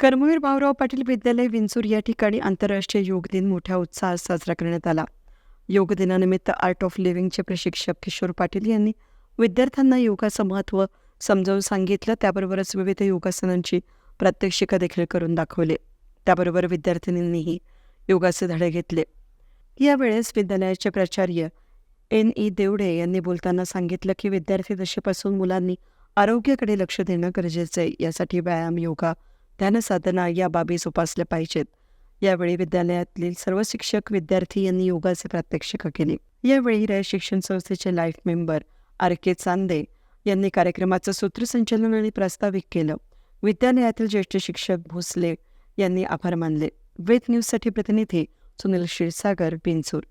कर्मवीर भाऊराव पाटील विद्यालय विंचूर या ठिकाणी आंतरराष्ट्रीय योग दिन मोठ्या उत्साहात साजरा करण्यात आला. योग दिनानिमित्त आर्ट ऑफ लिव्हिंगचे प्रशिक्षक किशोर पाटील यांनी विद्यार्थ्यांना योगाचं महत्त्व समजावून सांगितलं. त्याबरोबरच विविध योगासनांची प्रात्यक्षिकं देखील करून दाखवले. त्याबरोबर विद्यार्थिनींनीही योगाचे धडे घेतले. यावेळेस विद्यालयाचे प्राचार्य NE देवडे यांनी बोलताना सांगितलं की विद्यार्थी दशेपासून मुलांनी आरोग्याकडे लक्ष देणं गरजेचं आहे. यासाठी व्यायाम, योगा, ध्यानसाधना या बाबी जोपासल्या पाहिजेत. यावेळी विद्यालयातील सर्व शिक्षक, विद्यार्थी यांनी योगाचे प्रात्यक्षिकं केली. यावेळी राय शिक्षण संस्थेचे लाईफ मेंबर RK चांदे यांनी कार्यक्रमाचं सूत्रसंचालन आणि प्रास्ताविक केलं. विद्यालयातील ज्येष्ठ शिक्षक भोसले यांनी आभार मानले. वेद न्यूजसाठी प्रतिनिधी सुनील क्षीरसागर, विंचूर.